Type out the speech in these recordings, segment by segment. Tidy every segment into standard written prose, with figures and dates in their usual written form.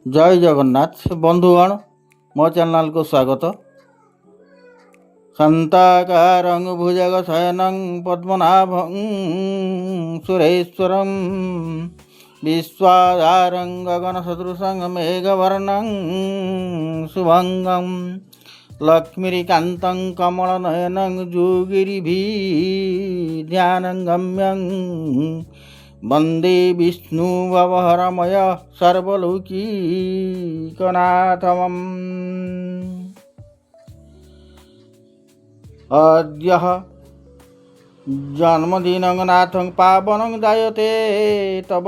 जय जगन्नाथ बंधुगण मो चैनल को स्वागत। शांताकारं भुजगशयनं पद्मनाभं सुरेश्वरं विश्वाधारं गगनसदृशं मेघवर्णं शुभंगं लक्ष्मीकान्तं कमलनयनं योगिभिर्ध्यानं गम्यं वंदे विष्णु भवहरमय सर्वलौकिकनाथम्। अद्य जन्मदिनं नाथं पावनं जायते तव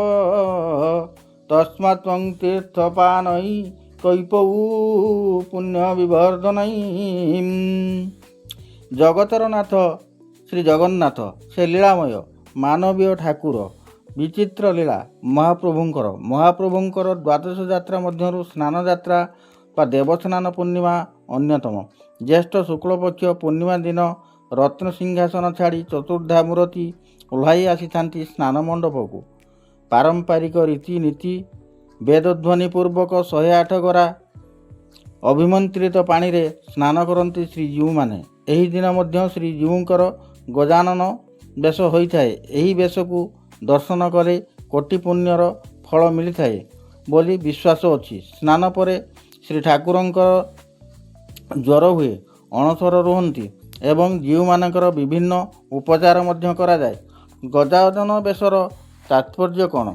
तस्मात् त्वं तीर्थपानै कैपौ पुण्य विवर्धनै। जगतर नाथ श्री जगन्नाथ से लीलामय मानवीय ठाकुर विचित्र लीला महाप्रभुंकर द्वादश यात्रा मध्यरु स्नान यात्रा व देवस्नान पूर्णिमा अन्यतम। ज्येष्ठ शुक्लपक्ष पूर्णिमा दिन रत्न सिंहासन छाड़ी चतुर्धा मूर्ति ओह्लाई आसी स्नान मंडप को। पारंपरिक रीतिनीति वेदध्वनि पूर्वक 108 गरा अभिमंत्रित पानी रे स्नान करती श्रीजीव माने। एही दिन मध्य श्रीजीवंकर गजानन बेश होता है। यही बेश को दर्शन कले कोटि पुण्यर फल मिली थाए बोली विश्वास अछि। स्नान पर श्री ठाकुरंकर ज्वर हुए, अणसर रुहंती एवं जीव मानकर विभिन्न उपचार मध्य करा जाए। गजानन बेशर तात्पर्य कौन?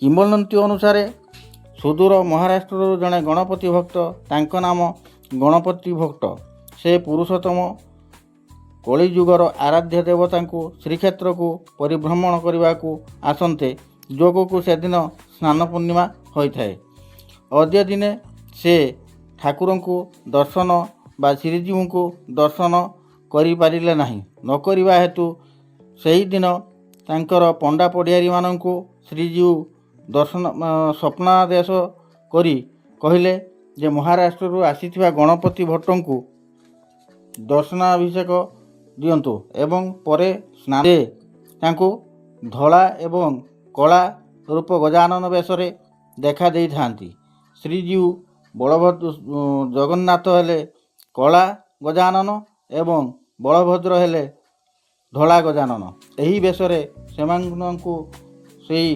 किंवदंती अनुसार सुदूर महाराष्ट्र जड़े गणपति भक्त, तांको नाम गणपति भक्त, से पुरुषोत्तम कलिजुगर आराध्य देवता को श्रीक्षेत्र को परिभ्रमण करने को आसंते जोग को से दिन स्नान पूर्णिमा होता है। अद्य दिने से ठाकुर को दर्शन बा श्रीजीव को दर्शन करि पारिले नहीं। न करवा हेतु सही दिन तांकर पंडा पढ़ियारी मानू श्रीजीव दर्शन स्वप्नादेश करी कहले जे महाराष्ट्र आसीथिबा गणपति भट्ट को दर्शनाभिषेक दियंतु एवं परे स्नान तांको धला एवं कला रूप गजानन बेशरे देखा दे थांती। श्रीजीव बलभद्र जगन्नाथ हेले कला गजानन एवं बलभद्र हेले धला गजानन। एही बेशरे सेमानकु सेही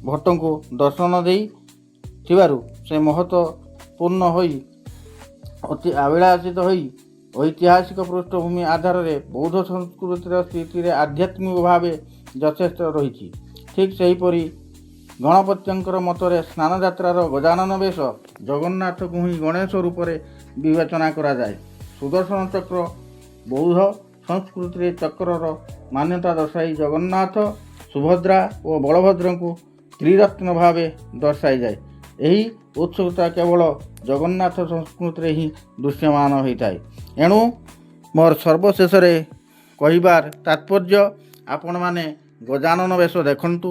भट्ट को दर्शन दे थिबारु से महत्वपूर्ण होई अति अभिलाषित होई ऐतिहासिक पृष्ठभूमि आधार में बौद्ध संस्कृतिर स्थिति रे आध्यात्मिक भाव यथेष्ट रही। ठीक सेहीपरि गणपत्यर मतरे स्नान यात्रार गजानन बेश जगन्नाथ को ही गणेश रूप से विवेचना करा जाए। सुदर्शन चक्र बौद्ध संस्कृति चक्रर मान्यता दर्शाई जगन्नाथ, सुभद्रा और बलभद्र को त्रिरत्न भाव दर्शाई जाए। यही उत्सुकता केवल जगन्नाथ संस्कृति ही दृश्यमान होता है। एणु मोर सर्वशेष कहबार तात्पर्य आपण माने गजानन वेश देखंतु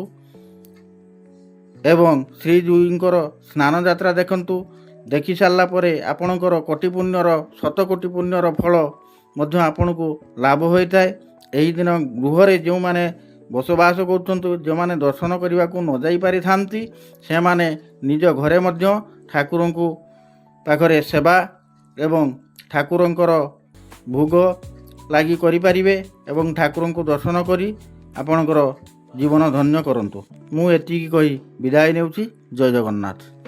एवं श्रीजीवंकर स्नान यात्रा देखंतु। देखि सारा परे आपणकर कोटि पुण्यर शत कोटि पुण्यर फल मध्य आपन को लाभ होता है। यही दिन गृह जो माने बसवास करथंतु, जो माने दर्शन करने को न जाई पारि थांती, से माने निज घरे मध्य ठाकुर को पाखरे सेवा एवं ठाकुरंकर भोग लगी करिपारिबे एवं ठाकुर को दर्शन करी आपणकर जीवन धन्य करंतु। मु एतिकी कही विदाय नेउछि। जय जगन्नाथ।